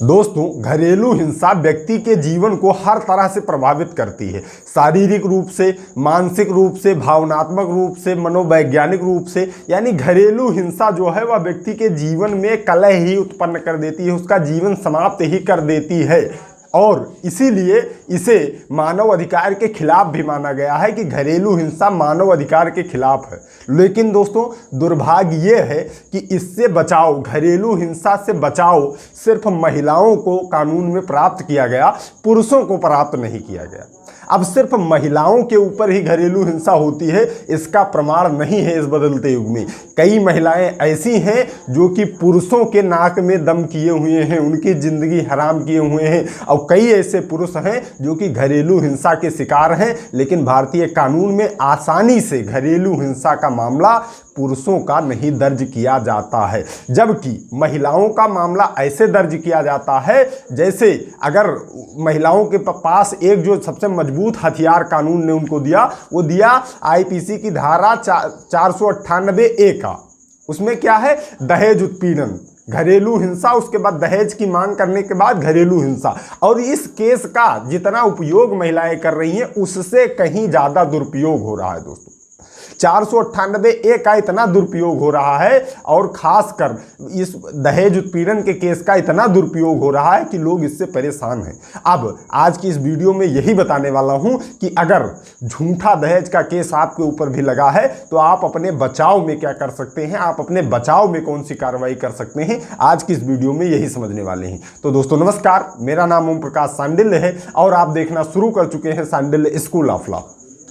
दोस्तों, घरेलू हिंसा व्यक्ति के जीवन को हर तरह से प्रभावित करती है। शारीरिक रूप से, मानसिक रूप से, भावनात्मक रूप से, मनोवैज्ञानिक रूप से। यानी घरेलू हिंसा जो है वह व्यक्ति के जीवन में कलह ही उत्पन्न कर देती है, उसका जीवन समाप्त ही कर देती है। और इसीलिए इसे मानव अधिकार के खिलाफ भी माना गया है कि घरेलू हिंसा मानव अधिकार के खिलाफ है। लेकिन दोस्तों, दुर्भाग्य ये है कि इससे बचाव, घरेलू हिंसा से बचाव सिर्फ महिलाओं को कानून में प्राप्त किया गया, पुरुषों को प्राप्त नहीं किया गया। अब सिर्फ महिलाओं के ऊपर ही घरेलू हिंसा होती है, इसका प्रमाण नहीं है। इस बदलते युग में कई महिलाएं ऐसी हैं जो कि पुरुषों के नाक में दम किए हुए हैं, उनकी जिंदगी हराम किए हुए हैं। और कई ऐसे पुरुष हैं जो कि घरेलू हिंसा के शिकार हैं, लेकिन भारतीय कानून में आसानी से घरेलू हिंसा का मामला पुरुषों का नहीं दर्ज किया जाता है, जबकि महिलाओं का मामला ऐसे दर्ज किया जाता है जैसे अगर महिलाओं के पास एक जो सबसे मजबूत हथियार कानून ने उनको दिया, वो दिया आईपीसी की धारा 498A का। उसमें क्या है? दहेज उत्पीड़न, घरेलू हिंसा, उसके बाद दहेज की मांग करने के बाद घरेलू हिंसा। और इस केस का जितना उपयोग महिलाएं कर रही हैं उससे कहीं ज़्यादा दुरुपयोग हो रहा है। दोस्तों, 498A का इतना दुरुपयोग हो रहा है और खासकर इस दहेज उत्पीड़न के केस का इतना दुरुपयोग हो रहा है कि लोग इससे परेशान हैं। अब आज की इस वीडियो में यही बताने वाला हूं कि अगर झूठा दहेज का केस आपके ऊपर भी लगा है तो आप अपने बचाव में क्या कर सकते हैं, आप अपने बचाव में कौन सी कार्रवाई कर सकते हैं, आज की इस वीडियो में यही समझने वाले हैं। तो दोस्तों नमस्कार, मेरा नाम ओम प्रकाश सांडिल्य है और आप देखना शुरू कर चुके हैं सांडिल्य स्कूल ऑफ लॉ।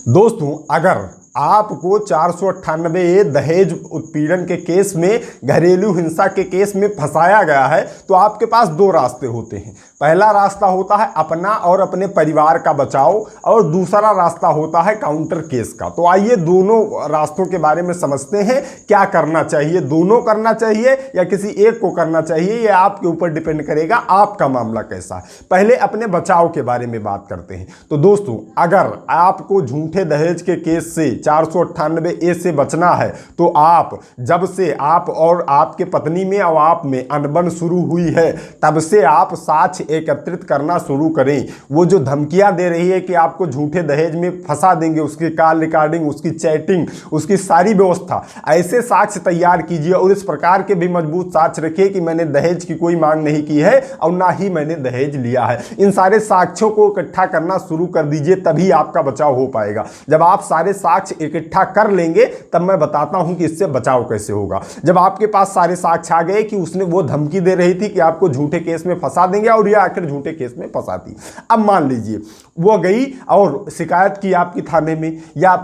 दोस्तों, अगर आपको 498A दहेज उत्पीड़न के केस में, घरेलू हिंसा के केस में फंसाया गया है तो आपके पास दो रास्ते होते हैं। पहला रास्ता होता है अपना और अपने परिवार का बचाव, और दूसरा रास्ता होता है काउंटर केस का। तो आइए दोनों रास्तों के बारे में समझते हैं, क्या करना चाहिए, दोनों करना चाहिए या किसी एक को करना चाहिए, ये आपके ऊपर डिपेंड करेगा आपका मामला कैसा है। पहले अपने बचाव के बारे में बात करते हैं। तो दोस्तों, अगर आपको झूठे दहेज के केस से 498A से बचना है तो आप, जब से आप और आपके पत्नी में और आप में अनबन शुरू हुई है तब से आप साक्ष्य एकत्रित करना शुरू करें। वो जो धमकियां दे रही है कि आपको झूठे दहेज में फंसा देंगे, उसकी कॉल रिकॉर्डिंग, उसकी चैटिंग, उसकी सारी व्यवस्था, ऐसे साक्ष्य तैयार कीजिए और इस प्रकार के भी मजबूत साक्ष्य रखिए कि मैंने दहेज की कोई मांग नहीं की है और ना ही मैंने दहेज लिया है। इन सारे साक्ष्यों को इकट्ठा करना शुरू कर दीजिए, तभी आपका बचाव हो पाएगा। जब आप सारे साक्ष्य इकट्ठा कर लेंगे तब मैं बताता हूं कि इससे बचाव कैसे होगा। जब आपके पास सारे साक्ष्य आ गए कि उसने वो धमकी दे रही थी कि आपको झूठे केस में फंसा देंगे और ये आखिर झूठे केस में फंसाती। अब मान लीजिए वो गई और शिकायत की आपकी थाने में या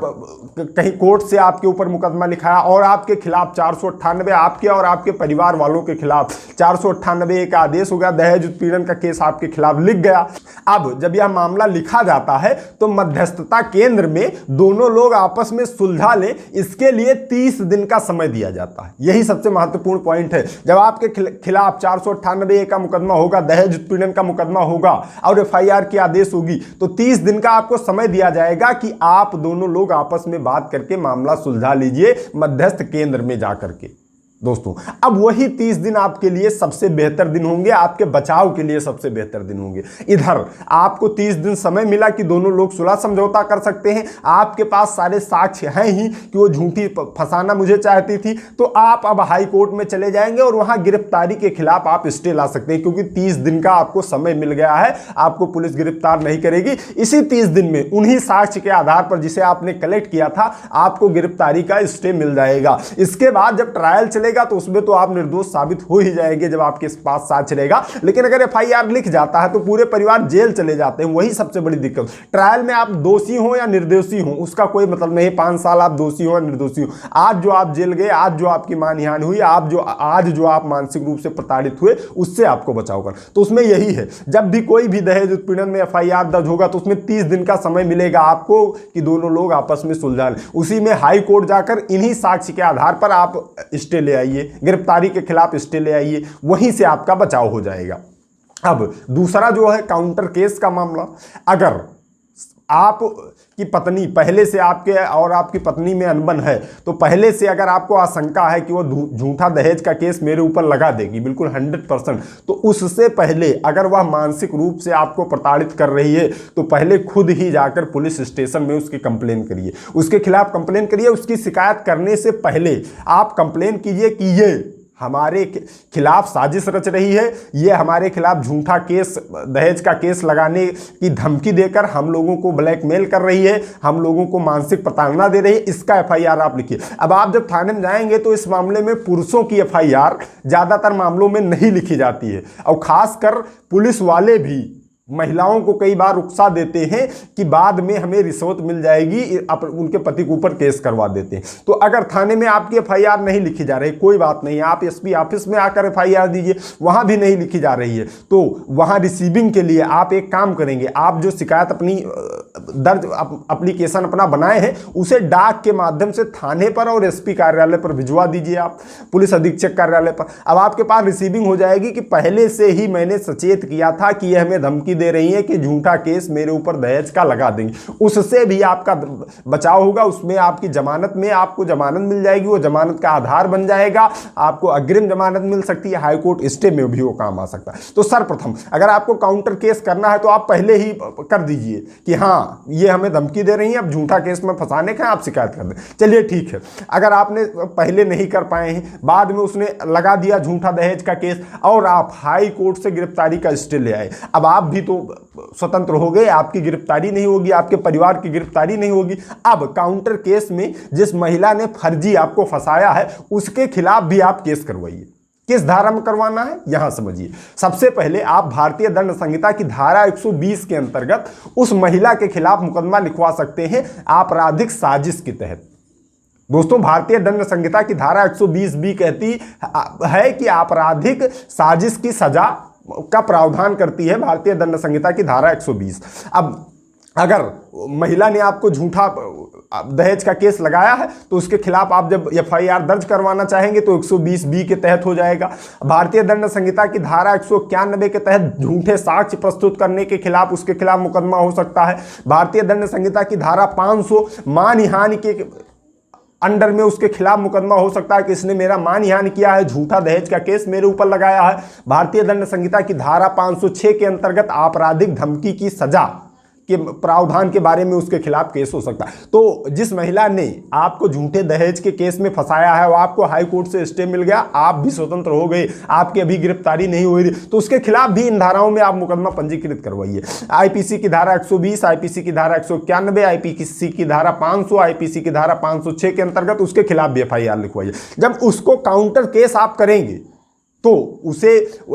कहीं कोर्ट से आपके ऊपर मुकदमा लिखाया और आपके खिलाफ 498, आपके और आपके परिवार वालों के खिलाफ 498A का आदेश हो गया, दहेज उत्पीड़न का केस आपके खिलाफ लिख गया। अब जब यह मामला लिखा जाता है तो मध्यस्थता केंद्र में दोनों लोग आपस में सुलझा ले, इसके लिए 30 दिन का समय दिया जाता है। यही सबसे महत्वपूर्ण पॉइंट है। जब आपके खिलाफ 498A का मुकदमा होगा, दहेज उत्पीड़न का मुकदमा होगा और FIR की आदेश होगी तो 30 दिन का आपको समय दिया जाएगा कि आप दोनों लोग आपस में बात करके मामला सुलझा लीजिए मध्यस्थ केंद्र में जाकर के। दोस्तों, अब वही 30 दिन आपके लिए सबसे बेहतर दिन होंगे, आपके बचाव के लिए सबसे बेहतर दिन होंगे। इधर आपको 30 दिन समय मिला कि दोनों लोग सुलह समझौता कर सकते हैं, आपके पास सारे साक्ष्य हैं ही कि वो झूठी फंसाना मुझे चाहती थी, तो आप अब हाई कोर्ट में चले जाएंगे और वहां गिरफ्तारी के खिलाफ आप स्टे ला सकते हैं, क्योंकि 30 दिन का आपको समय मिल गया है, आपको पुलिस गिरफ्तार नहीं करेगी। इसी 30 दिन में उन्हीं साक्ष्य के आधार पर जिसे आपने कलेक्ट किया था, आपको गिरफ्तारी का स्टे मिल जाएगा। इसके बाद जब ट्रायल चले तो उसमें तो आप निर्दोष साबित हो ही जाएंगे जब आपके पास साक्ष्य रहेगा। लेकिन अगर FIR लिख जाता है तो पूरे परिवार जेल चले जाते हैं, वही सबसे बड़ी दिक्कत। ट्रायल में आप दोषी हो या निर्दोषी हो उसका कोई मतलब नहीं, 5 साल आप दोषी हो या निर्दोषी हो, आज जो आप जेल गए, आज जो आपकी मानहानि हुई, आज जो आप मानसिक रूप से प्रताड़ित हुए, उससे आपको बचाव कर। तो उसमें यही है, जब भी कोई भी दहेज उत्पीड़न में FIR दर्ज होगा तो उसमें 30 दिन का समय मिलेगा आपको कि दोनों लोग आपस में सुलझा लें। उसी में हाई कोर्ट जाकर इन्हीं साक्ष्य के आधार पर आप स्टे ले आइए, गिरफ्तारी के खिलाफ स्टे ले आइए, वहीं से आपका बचाव हो जाएगा। अब दूसरा जो है काउंटर केस का मामला। अगर आप की पत्नी पहले से आपके और आपकी पत्नी में अनबन है, तो पहले से अगर आपको आशंका है कि वो झूठा दहेज का केस मेरे ऊपर लगा देगी, बिल्कुल 100%, तो उससे पहले अगर वह मानसिक रूप से आपको प्रताड़ित कर रही है तो पहले खुद ही जाकर पुलिस स्टेशन में उसकी कंप्लेन करिए, उसके खिलाफ कंप्लेन करिए। उसकी शिकायत करने से पहले आप कंप्लेन कीजिए कि ये हमारे खिलाफ साजिश रच रही है, ये हमारे खिलाफ झूठा केस, दहेज का केस लगाने की धमकी देकर हम लोगों को ब्लैकमेल कर रही है, हम लोगों को मानसिक प्रताड़ना दे रही है। इसका एफआईआर आप लिखिए। अब आप जब थाने में जाएंगे तो इस मामले में पुरुषों की एफआईआर ज्यादातर मामलों में नहीं लिखी जाती है, और खासकर पुलिस वाले भी महिलाओं को कई बार उकसा देते हैं कि बाद में हमें रिश्वत मिल जाएगी, उनके पति के ऊपर केस करवा देते हैं। तो अगर थाने में आपकी एफआईआर नहीं लिखी जा रही, कोई बात नहीं, आप एसपी ऑफिस में आकर एफआईआर दीजिए, वहां भी नहीं लिखी जा रही है तो वहां रिसीविंग के लिए आप एक काम करेंगे, आप जो शिकायत अपनी दर्ज एप्लीकेशन अपना बनाए हैं उसे डाक के माध्यम से थाने पर और एसपी कार्यालय पर भिजवा दीजिए, आप पुलिस अधीक्षक कार्यालय पर। अब आपके पास रिसीविंग हो जाएगी कि पहले से ही मैंने सचेत किया था कि यह हमें धमकी दे रही है कि झूठा केस मेरे ऊपर दहेज का लगा देंगे। उससे भी आपका बचाव होगा, उसमें आपकी जमानत में आपको जमानत मिल जाएगी, वो जमानत का आधार बन जाएगा, आपको अग्रिम जमानत मिल सकती है, हाईकोर्ट स्टे में भी वो काम आ सकता है। तो सर्वप्रथम अगर आपको काउंटर केस करना है तो आप पहले ही कर दीजिए कि हाँ ये हमें धमकी दे रही है, अब झूठा केस में फंसाने का आप शिकायत कर दें। चलिए ठीक है, अगर आपने पहले नहीं कर पाए हैं, बाद में उसने लगा दिया झूठा दहेज का केस और आप हाई कोर्ट से गिरफ्तारी का स्टे ले आए, अब आप भी तो स्वतंत्र हो गए, आपकी गिरफ्तारी नहीं होगी, आपके परिवार की गिरफ्तारी नहीं होगी। अब काउंटर केस में जिस महिला ने फर्जी आपको फंसाया है उसके खिलाफ भी आप केस करवाइए। किस धारा में करवाना है यहां समझिए। सबसे पहले आप भारतीय दंड संहिता की धारा 120 के अंतर्गत उस महिला के खिलाफ मुकदमा लिखवा सकते हैं आपराधिक साजिश के तहत। दोस्तों भारतीय दंड संहिता की धारा 120 भी कहती है कि आपराधिक साजिश की सजा का प्रावधान करती है भारतीय दंड संहिता की धारा 120। अब अगर महिला ने आपको झूठा दहेज का केस लगाया है तो उसके खिलाफ आप जब एफआईआर दर्ज करवाना चाहेंगे तो 120 बी के तहत हो जाएगा। भारतीय दंड संहिता की धारा 191 के तहत झूठे साक्ष्य प्रस्तुत करने के खिलाफ उसके खिलाफ मुकदमा हो सकता है। भारतीय दंड संहिता की धारा 500 मानहानि के अंडर में उसके खिलाफ मुकदमा हो सकता है कि इसने मेरा मानहानि किया है, झूठा दहेज का केस मेरे ऊपर लगाया है। भारतीय दंड संहिता की धारा 506 के अंतर्गत आपराधिक धमकी की सजा के प्रावधान के बारे में उसके खिलाफ केस हो सकता है। तो जिस महिला ने आपको झूठे दहेज के केस में फंसाया है वो आपको हाई कोर्ट से स्टे मिल गया, आप भी स्वतंत्र हो गए, आपकी अभी गिरफ्तारी नहीं हुई, तो उसके खिलाफ भी इन धाराओं में आप मुकदमा पंजीकृत करवाइए। आईपीसी की धारा 120, आईपीसी की धारा 191, आईपीसी की धारा 500, आईपीसी की धारा 506 के अंतर्गत उसके खिलाफ भी एफआईआर लिखवाइए। जब उसको काउंटर केस आप करेंगे तो उसे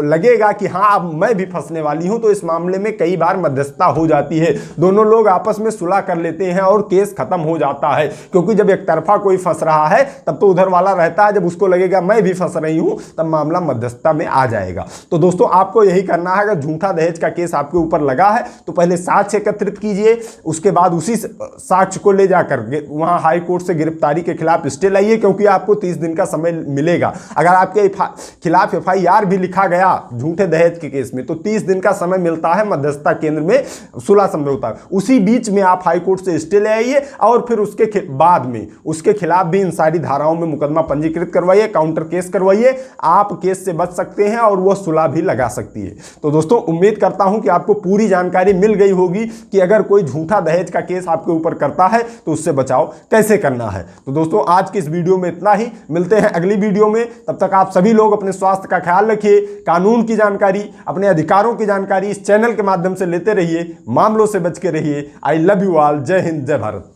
लगेगा कि हाँ अब मैं भी फंसने वाली हूं, तो इस मामले में कई बार मध्यस्थता हो जाती है, दोनों लोग आपस में सुलह कर लेते हैं और केस खत्म हो जाता है। क्योंकि जब एक तरफा कोई फंस रहा है तब तो उधर वाला रहता है, जब उसको लगेगा मैं भी फंस रही हूं तब मामला मध्यस्थता में आ जाएगा। तो दोस्तों आपको यही करना है, अगर झूठा दहेज का केस आपके ऊपर लगा है तो पहले साक्ष्य एकत्रित कीजिए, उसके बाद उसी साक्ष्य को ले जाकर वहां हाई कोर्ट से गिरफ्तारी के खिलाफ स्टे लाइए, क्योंकि आपको 30 दिन का समय मिलेगा। अगर आपके खिलाफ एफआईआर भी लिखा गया झूठे दहेज के केस में तो 30 दिन का समय मिलता है मध्यस्थता केंद्र में सुलह समझौता। उसी बीच में आप हाई कोर्ट से स्टे ले आइए और फिर उसके बाद में उसके खिलाफ भी इन सारी धाराओं में मुकदमा पंजीकृत करवाइए, काउंटर केस करवाइए। आप केस से बच सकते हैं और वह सुलह भी लगा सकती है। तो दोस्तों उम्मीद करता हूं कि आपको पूरी जानकारी मिल गई होगी कि अगर कोई झूठा दहेज का केस आपके ऊपर करता है तो उससे बचाव कैसे करना है। तो दोस्तों आज की इस वीडियो में इतना ही, मिलते हैं अगली वीडियो में। तब तक आप सभी लोग अपने स्वास्थ्य का ख्याल रखिए, कानून की जानकारी, अपने अधिकारों की जानकारी इस चैनल के माध्यम से लेते रहिए, मामलों से बच के रहिए। I love you all. जय हिंद, जय भारत।